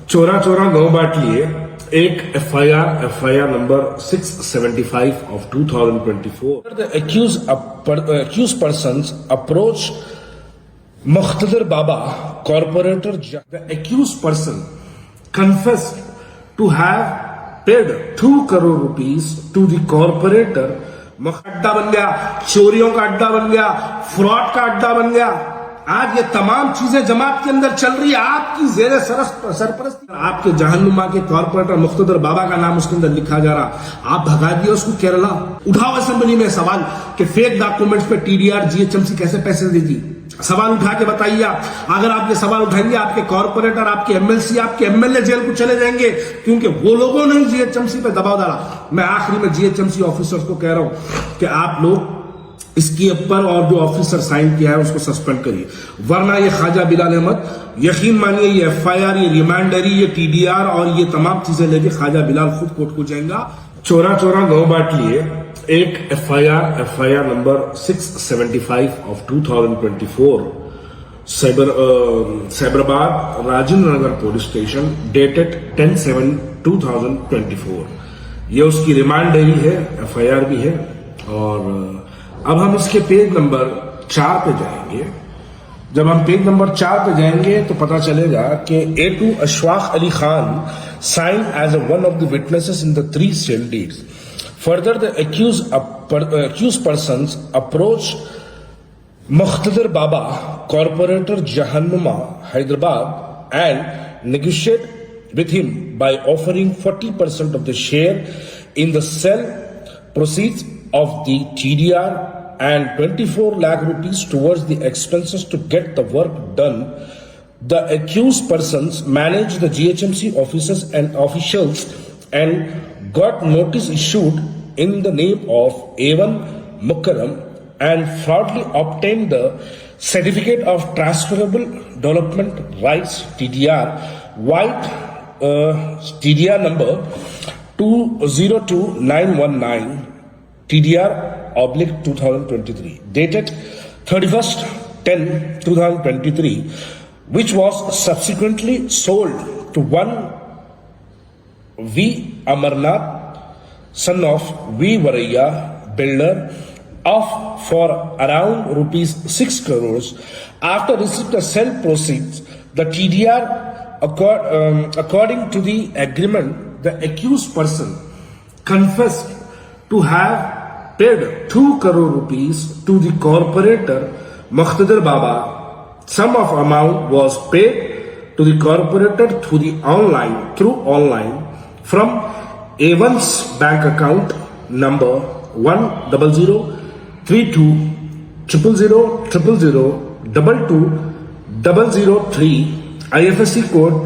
चोरा चोरा 9 बाट लिए एक FIR number 675 of 2024. The accused persons approach Muqtadir Baba, corporator. The accused person confessed to have paid 2 crore rupees to the corporator. अड्डा बन गया, चोरियों का अड्डा बन गया, फ्रॉड का अड्डा बन गया। आज ये तमाम चीजें जमात के अंदर चल रही है आपकी जेरे सरपरस्ती। आपके जहन्नुमा के कॉर्पोरेटर मुख्तदर बाबा का नाम उसके अंदर लिखा जा रहा। आप भगा दिए उसको केरला। उठाओ असेंबली में सवाल कि फेक डॉक्यूमेंट्स पे टीडीआर जीएचएमसी कैसे पैसे देगी। सवाल उठा के बताइए आप। अगर आप ये सवाल उठाएंगे आपके कॉर्पोरेटर, आपके एमएलसी, आपके एमएलए जेल को चले जाएंगे, क्योंकि वो लोगों ने जीएचएमसी पे दबाव डाला। मैं आखिरी में जीएचएमसी ऑफिसर्स को कह रहा हूं कि आप लोग इसके ऊपर और जो ऑफिसर साइन किया है उसको सस्पेंड करिए, वरना ये ख्वाजा बिलाल अहमद यकीन मानिए ये एफआईआर, ये रिमांडरी, ये टीडीआर और ये तमाम चीजें लेके ख्वाजा बिलाल खुद कोर्ट को जाएगा। चोरा 9 बाट लिए एक FIR number 675 of 2024 Cyberabad Rajendra Nagar police station dated 10/7/2024। ये उसकी रिमांडरी है, एफआईआर भी है। और अब हम इसके पेज नंबर 4 पे जाएंगे। जब हम पेज नंबर 4 पे जाएंगे तो पता चलेगा कि A2 Ashfaq Ali Khan sign as one of the witnesses in the 3 sale deeds. Further the accused persons approach Muqtadir Baba, corporator Jahannuma, Hyderabad, and negotiate with him by offering 40% of the share in the sale proceeds of the TDR and 24 lakh rupees towards the expenses to get the work done. The accused persons managed the GHMC offices and officials and got notice issued in the name of A1 Mukarram and fraudulently obtained the Certificate of Transferable Development Rights TDR white TDR number 202919 TDR/2023 dated 31/10/2023, which was subsequently sold to one V. Amarnath, son of V. Varaya, builder, for around rupees 6 crores. After receipt of sale proceeds, the TDR, according to the agreement, the accused person confessed to have paid 2 crore rupees to the corporator Muqtadir Baba. Sum of amount was paid to the corporator through online from A1's bank account number 100000000220003 IFSC code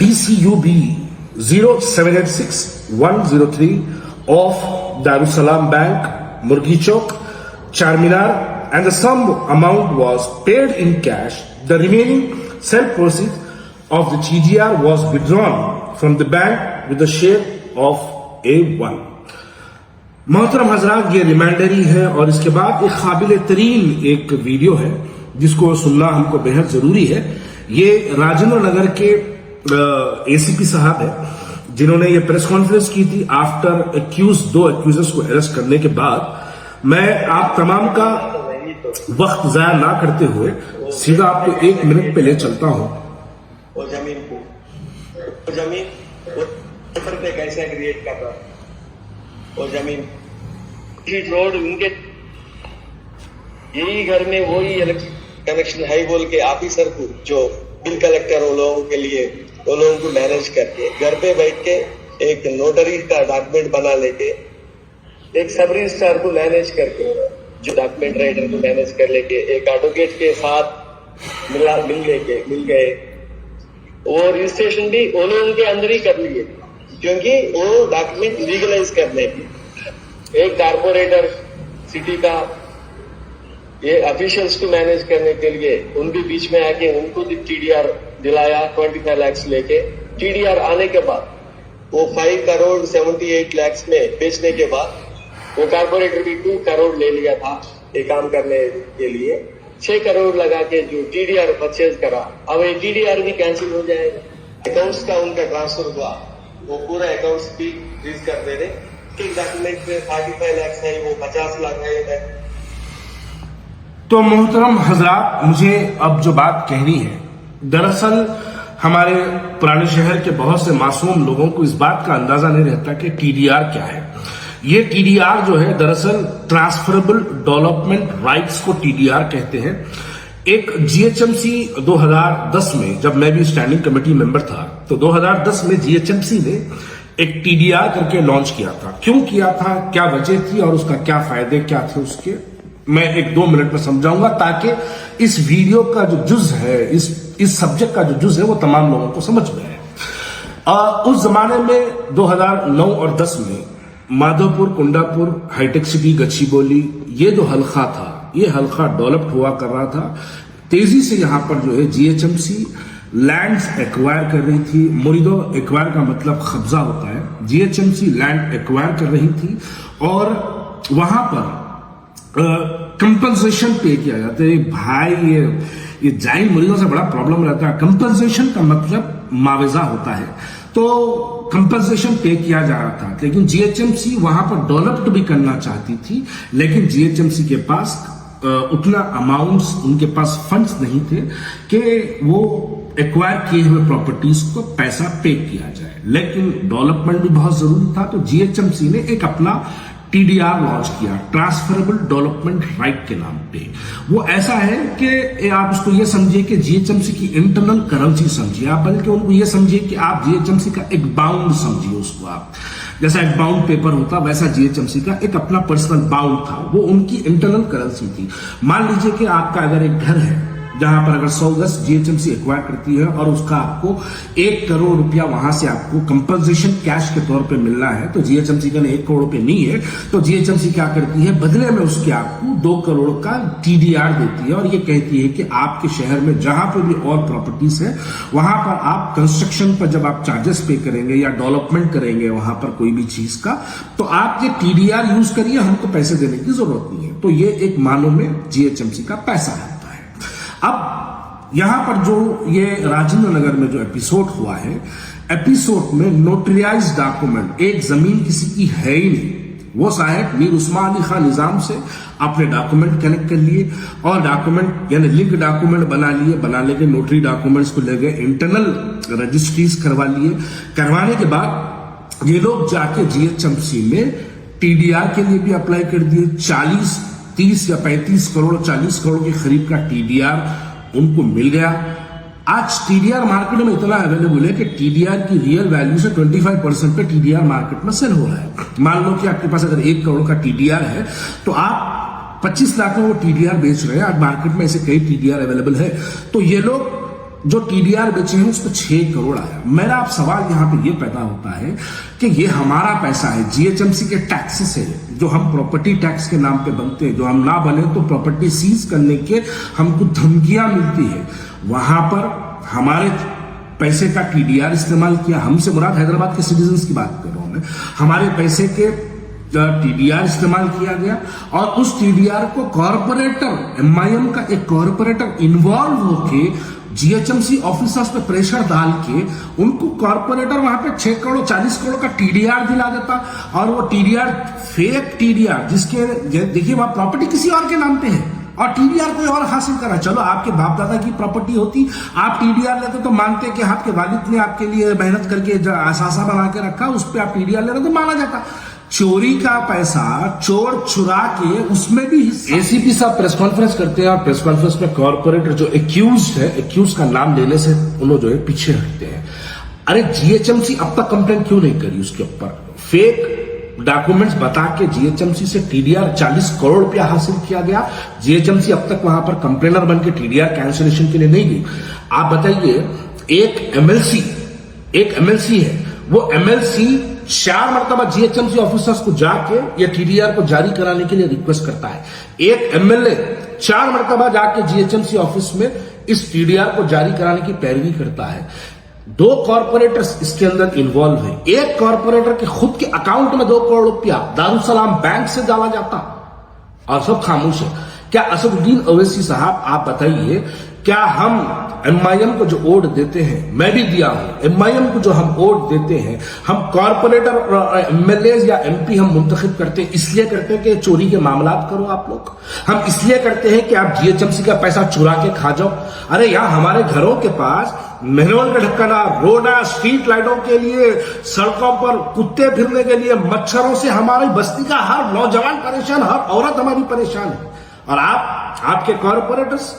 DCUB 0786103 of Darussalam Bank, Murgi Chowk, Charminar, and the sum amount was paid in cash. The remaining sale proceeds of the TDR was withdrawn from the bank with the share of A1. मोहतरम हजरात, ये रिमांडरी है और इसके बाद एक काबिल तरीन एक वीडियो है जिसको सुनना हमको बेहद जरूरी है। ये राजेंद्र नगर के एसीपी साहब है जिन्होंने ये प्रेस कॉन्फ्रेंस की थी आफ्टर दो एक्यूजर्स को अरेस्ट करने के बाद। मैं आप तमाम का वक्त जाया ना करते हुए सीधा आपको 1 मिनट पे ले चलता हूं। वो जमीन पे कैसे क्रिएट कर रहा, वो जमीन रोड उनके यही घर में वही कनेक्शन है बोल के ऑफिसर को, जो बिल कलेक्टर वो लोगों के लिए, वो लोगों को मैनेज करके घर पे बैठ के एक नोटरी का डॉक्यूमेंट बना लेके, एक सब रजिस्ट्रार को मैनेज करके, जो डॉक्यूमेंट राइटर को मैनेज कर लेके, एक एडवोकेट के साथ मिल गए। वो रजिस्ट्रेशन भी वो लोगों के अंदर ही कर लिए, क्योंकि वो डॉक्यूमेंट लीगलाइज करने की एक कारपोरेटर सिटी का ये ऑफिशियल्स को मैनेज करने के लिए उनके बीच में आके उनको टीडीआर दिलाया 25 लाख लेके। टीडीआर आने के बाद वो 5,78 लाख में बेचने के बाद वो कारपोरेटर भी 2 करोड़ ले लिया था ये काम करने के लिए। 6 करोड़ लगा के जो टीडीआर परचेज करा, अब ये टीडीआर भी कैंसिल हो जाएगा। अकाउंट्स का उनका ट्रांसफर हुआ, वो पूरा अकाउंट्स भी फ्रीज कर दे रहे। एक डॉक्यूमेंट में 45 लाख है, वो 50 लाख है। तो मोहतरम हजरात, मुझे अब जो बात कहनी है, दरअसल हमारे पुराने शहर के बहुत से मासूम लोगों को इस बात का अंदाजा नहीं रहता कि टीडीआर क्या है। ये टीडीआर जो है दरअसल ट्रांसफरेबल डेवलपमेंट राइट्स को टीडीआर कहते हैं। एक जीएचएमसी 2010 में, जब मैं भी स्टैंडिंग कमेटी मेंबर था, तो 2010 में जीएचएमसी ने एक टीडीआर करके लॉन्च किया था। क्यों किया था, क्या वजह थी और उसका क्या फायदे क्या थे उसके, मैं 1-2 मिनट में समझाऊंगा, ताकि इस वीडियो का जो जुज है, इस सब्जेक्ट का जो जुज है, वो तमाम लोगों को समझ में आए। उस जमाने में 2009 और 10 में माधोपुर, कुंडापुर, हाईटेक सिटी, गच्चीबोली, ये जो हल्का था, ये हल्का डेवलप्ड हुआ कर रहा था। तेजी से यहां पर जो है जीएचएमसी लैंड्स एक्वायर कर रही थी। मुरीदो एक्वायर का मतलब कब्जा होता है। जीएचएमसी लैंड एक्वायर कर रही थी और वहां पर कंपनसेशन पे किया जाता है। भाई ये जाइन मुरीदों से बड़ा प्रॉब्लम रहता है। कंपनसेशन का मतलब मुआवजा होता है, तो कंपनसेशन पे किया जा रहा था। लेकिन जीएचएमसी वहां पर डेवलप्ड भी करना चाहती थी, लेकिन जीएचएमसी के पास उतना अमाउंट्स, उनके पास फंड्स नहीं थे कि वो एक्वायर किए हुए प्रॉपर्टीज को पैसा पे किया जाए। लेकिन डेवलपमेंट भी बहुत जरूरी था, तो जीएचएमसी ने एक अपना टीडीआर लॉन्च किया, ट्रांसफरेबल डेवलपमेंट राइट के नाम पे। वो ऐसा है कि आप उसको ये समझिए कि जीएचएमसी की इंटरनल करेंसी समझिए आप, बल्कि उनको ये समझिए कि आप जीएचएमसी का एक बाउंड समझिए उसको आप। जैसा एक बाउंड पेपर होता, वैसा जीएचएमसी का एक अपना पर्सनल बाउंड था, वो उनकी इंटरनल करेंसी थी। मान लीजिए कि आपका अगर एक घर है जहां पर अगर 100 गज जीएचएमसी एक्वायर करती है और उसका आपको 1 करोड़ रुपया वहां से आपको कंपनसेशन कैश के तौर पे मिलना है, तो जीएचएमसी का 1 करोड़ रुपए नहीं है, तो जीएचएमसी क्या करती है, बदले में उसके आपको 2 करोड़ का टीडीआर देती है और ये कहती है कि आपके शहर में जहां पर भी और प्रॉपर्टीज है, वहां पर आप कंस्ट्रक्शन पर जब आप चार्जेस पे करेंगे या डेवलपमेंट करेंगे वहां पर कोई भी चीज का, तो आप ये टीडीआर यूज करिए, हमको पैसे देने की जरूरत नहीं है। तो ये एक मानो में जीएचएमसी का पैसा है। अब यहां पर जो ये राजेंद्र नगर में जो एपिसोड हुआ है, एपिसोड में नोटरियाइज डॉक्यूमेंट, एक जमीन किसी की है ही नहीं, वो साहब मीर उस्मान अली खान निजाम से आपने डॉक्यूमेंट कनेक्ट कर लिए और डॉक्यूमेंट यानी लिंक डॉक्यूमेंट बना लिए, बनाने के नोटरी डॉक्यूमेंट्स को ले गए, इंटरनल रजिस्ट्रीज करवा लिए। करवाने के बाद ये लोग जाके जीएचएमसी में टीडीआर के लिए भी अप्लाई कर दिए। 40, 30 या 35 करोड़, 40 करोड़ के करीब का टीडीआर उनको मिल गया। आज टीडीआर मार्केट में इतना अवेलेबल है कि टीडीआर की रियल वैल्यू से 25% पे टीडीआर मार्केट में सेल हो रहा है। मान लो कि आपके पास अगर 1 करोड़ का टीडीआर है, तो आप 25 लाख में वो टीडीआर बेच रहे हैं। आज मार्केट में ऐसे कई टीडीआर अवेलेबल है। तो ये लोग जो टीडीआर बेचे हैं उस पर 6 करोड़ आया। मेरा आप सवाल यहां पे ये पैदा होता है कि ये हमारा पैसा है, जीएचएमसी के टैक्सेस है, जो हम प्रॉपर्टी टैक्स के नाम पे बनते हैं, जो हम ना बने तो प्रॉपर्टी सीज करने के हमको धमकियां मिलती है, वहां पर हमारे पैसे का टीडीआर इस्तेमाल किया। हमसे मुराद हैदराबाद के सिटीजन्स की बात कर रहा हूं मैं। हमारे पैसे के टीडीआर इस्तेमाल किया गया और उस टीडीआर को कॉर्पोरेटर, एमआईएम का एक कॉर्पोरेटर इन्वॉल्व होके जीएचएमसी ऑफिसर्स पे प्रेशर डाल के उनको कॉर्पोरेटर वहां पे 6 करोड़ 40 करोड़ का टीडीआर दिला देता। और वो टीडीआर फेक टीडीआर, जिसके देखिए वहां प्रॉपर्टी किसी और के नाम पे है और टीडीआर कोई और हासिल करा। चलो आपके बाप दादा की प्रॉपर्टी होती, आप टीडीआर लेते तो मानते कि आपके वालिद ने आपके लिए मेहनत करके असासा बना के रखा, उस पर आप टीडीआर ले रहे तो माना जाता। चोरी का पैसा चोर चुरा के उसमें भी एसीपी साहब प्रेस कॉन्फ्रेंस करते हैं और प्रेस कॉन्फ्रेंस में कॉर्पोरेटर जो एक्यूज है, एक्यूज का नाम लेने से उन्होंने जो है पीछे हटते हैं। अरे जीएचएमसी अब तक कंप्लेन क्यों नहीं करी उसके ऊपर? फेक डॉक्यूमेंट्स बता के जीएचएमसी से टीडीआर 40 करोड़ रुपया हासिल किया गया। जीएचएमसी अब तक वहां पर कंप्लेनर बन के टीडीआर कैंसिलेशन के लिए नहीं गई। आप बताइए, एक एमएलसी है, वो एमएलसी 4 मरतबा जीएचएमसी ऑफिसर्स को जाके ये टीडीआर को जारी कराने के लिए रिक्वेस्ट करता है। एक एमएलए 4 मरतबा जाके जीएचएमसी ऑफिस में इस टीडीआर को जारी कराने की पैरवी करता है। 2 कॉर्पोरेटर्स इसके अंदर इन्वॉल्व है। एक कॉर्पोरेटर के खुद के अकाउंट में 2 करोड़ रुपया दारुसलाम बैंक से डाला जाता और सब खामोश है। क्या असदुद्दीन ओवैसी साहब आप बताइए, क्या हम MIM को जो वोट देते हैं, मैं भी दिया हूं, MIM को जो हम वोट देते हैं, हम कॉर्पोरेटर और MLA या MP हम मुंतखब करते हैं, इसलिए करते हैं कि चोरी के मामलात करो आप लोग। हम इसलिए करते हैं कि आप GHMC का पैसा चुरा के खा जाओ। अरे यहाँ हमारे घरों के पास मैनुअल का ढक्कना, रोडा, स्ट्रीट लाइटों के लिए, सड़कों पर कुत्ते फिरने के लिए, मच्छरों से हमारी बस्ती का हर नौजवान परेशान, हर औरत हमारी परेशान है। और आपके कॉर्पोरेटर्स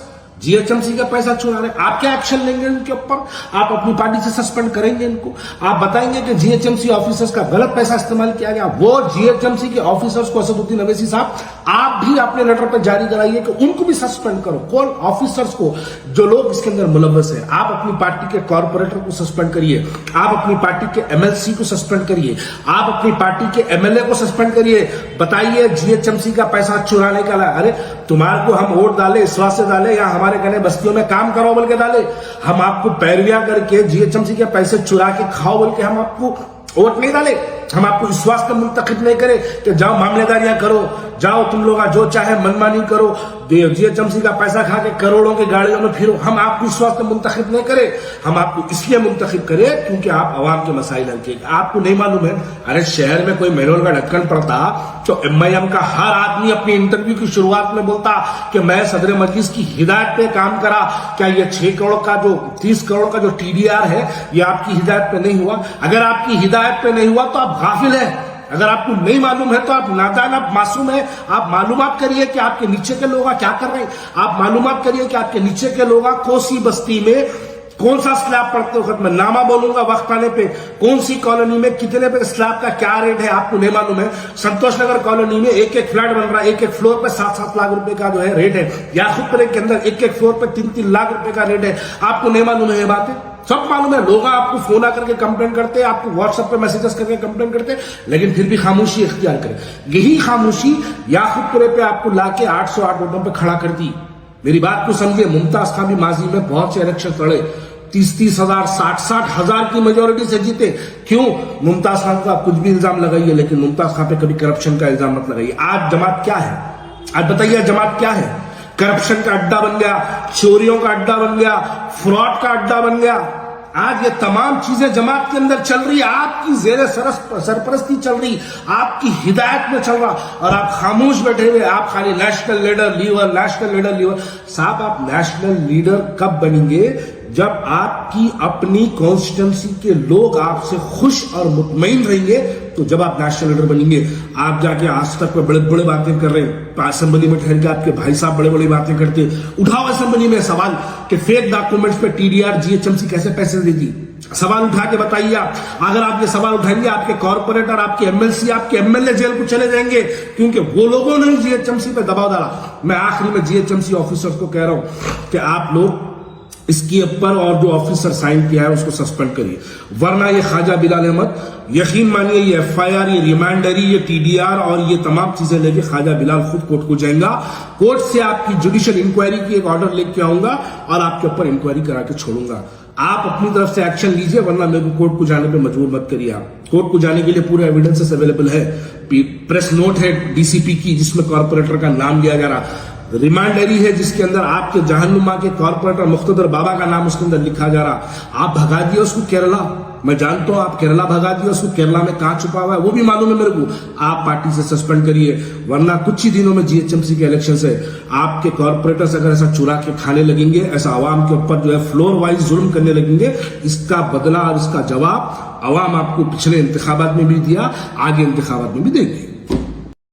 GHMC का पैसा चुरा रहे, आप क्या एक्शन लेंगे इनके ऊपर? आप अपनी पार्टी से सस्पेंड करेंगे इनको? आप बताएंगे कि GHMC ऑफिसर्स का गलत पैसा इस्तेमाल किया गया? वो GHMC के ऑफिसर्स को, असदुद्दीन अवैसी साहब, आप भी अपने लेटर पर जारी कराइए कि उनको भी सस्पेंड करो। कौन ऑफिसर्स को, जो लोग इसके अंदर मुलव्वस है। आप अपनी पार्टी के कॉर्पोरेटर को सस्पेंड करिए, आप अपनी पार्टी के MLC को सस्पेंड करिए, आप अपनी पार्टी के MLA को सस्पेंड करिए। बताइए GHMC का पैसा चुराने का अरे तुम्हारे को हम वोट डाले, इस वास्ते डाले या हमारे कहने बस्तियों में काम करो बोल के डाले? हम आपको पैरविया करके GHMC के पैसे चुरा के खाओ बोल के हम आपको वोट नहीं डाले। हम आपको इस वास्ते मुंतखब नहीं करे कि जाओ मामलेदारियां करो, जाओ तुम लोग जो चाहे मनमानी करो, GHMC का पैसा खा के करोड़ों की गाड़ियों में फिरो। हम आपको इस वास्ते मुंतखब नहीं करे, हम आपको इसलिए मुंतखब करे क्योंकि आप अवाम के मसाइल हल किए। आपको नहीं मालूम है, अरे शहर में कोई मैनुअल का ढक्कन पड़ता तो MIM का हर आदमी अपनी इंटरव्यू की शुरुआत में बोलता कि मैं सदर मजलिस की हिदायत पे काम करा। क्या ये 6 करोड़ का जो 30 करोड़ का जो TDR है, ये आपकी हिदायत पे नहीं हुआ? अगर आपकी हिदायत पे नहीं हुआ तो आप गाफिल है। अगर आपको नहीं मालूम है तो आप नादान, आप मासूम है। आप मालूमात करिए कि आपके नीचे के लोग क्या कर रहे हैं। आप मालूमात करिए कि आपके नीचे के लोग कोसी बस्ती में कौन सा स्लैब पड़ते हो। मैं नामा बोलूंगा वक्त आने पे, कौन सी कॉलोनी में कितने पे स्लैब का क्या रेट है आपको नहीं मालूम है। संतोष नगर कॉलोनी में एक फ्लैट बन रहा है, एक फ्लोर पे 7-7 लाख रुपए का जो है रेट है। याकूबपुर के अंदर एक फ्लोर पे 3-3 लाख रुपए का रेट है। आपको नहीं मालूम है ये बातें? सब मालूम है। लोग आपको फोन आकर के कंप्लेन करते हैं, आपको व्हाट्सएप पे मैसेजेस करके कंप्लेन करते हैं, लेकिन फिर भी खामोशी इख्तियार करें। यही खामोशी याकूबपुरे पे आपको लाके 808 वोटों पे खड़ा कर दी। मेरी बात को समझिए, मुमताज खान भी माजी में बहुत से इलेक्शन लड़े, 30-30 हजार, 60-60 हजार की मेजोरिटी से जीते। क्यों? मुमताज खान को आप कुछ भी इल्जाम लगाइए, लेकिन मुमताज खान पे कभी करप्शन का इल्जाम मत लगाइए। आज जमात क्या है? आज बताइए जमात क्या है? करप्शन का अड्डा बन गया, चोरियों का अड्डा बन गया, फ्रॉड का अड्डा बन गया। आज ये तमाम चीजें जमात के अंदर चल रही, आपकी जेरे सरपरस्ती चल रही, आपकी हिदायत में चल रहा, और आप खामोश बैठे हुए। आप खाली नेशनल लीडर लीवर, नेशनल लीडर लीवर। साहब, आप नेशनल लीडर कब बनेंगे? जब आपकी अपनी कॉन्स्टिट्यूंसी के लोग आपसे खुश और मुतमईन रहेंगे, तो जब आप नेशनल लीडर बनेंगे। आप जाके आज तक बड़े बड़े बातें कर रहे हैं, असेंबली में ठहर के आपके भाई साहब बड़े बड़ी बातें करते, उठाओ असेंबली में सवाल कि फेक डॉक्यूमेंट्स पे TDR GHMC कैसे पैसे देती। सवाल उठा के बताइए। अगर आप ये सवाल उठाएंगे, आपके कॉर्पोरेटर, आपके MLC, आपके MLA जेल को चले जाएंगे, क्योंकि वो लोगों ने GHMC पे दबाव डाला। मैं आखिरी में GHMC ऑफिसर्स को कह रहा हूं कि आप लोग इसके ऊपर और जो ऑफिसर साइन किया है उसको सस्पेंड करिए, वरना ये ख्वाजा बिलाल अहमद, यकीन मानिए, ये FIR, ये रिमांडरी, ये TDR और ये तमाम चीजें लेके ख्वाजा बिलाल खुद कोर्ट को जाएगा। कोर्ट से आपकी जुडिशियल इंक्वायरी की एक ऑर्डर लेके आऊंगा और आपके ऊपर इंक्वायरी करा के छोड़ूंगा। आप अपनी तरफ से एक्शन लीजिए, वरना मेरे को कोर्ट को जाने पे मजबूर मत करिए। आप कोर्ट को जाने के लिए पूरे एविडेंसेस अवेलेबल है। प्रेस नोट है DCP की, जिसमें कॉर्पोरेटर का नाम लिया जा रहा। रिमांडरी है जिसके अंदर आपके जहन्नुमा के कॉर्पोरेटर मुख्तदर बाबा का नाम उसके अंदर लिखा जा रहा। आप भगा दिए उसको केरला, मैं जानता हूं आप केरला भगा दिए उसको। केरला में कहां छुपा हुआ है वो भी मालूम है मेरे को। आप पार्टी से सस्पेंड करिए, वरना कुछ ही दिनों में GHMC के इलेक्शन से आपके कॉर्पोरेटर्स अगर ऐसा चुरा के खाने लगेंगे, ऐसा आवाम के ऊपर जो है फ्लोर वाइज जुल्म करने लगेंगे, इसका बदला और इसका जवाब अवाम आपको पिछले इंतखाबात में भी दिया, आगे इंतखाबात में भी देंगे।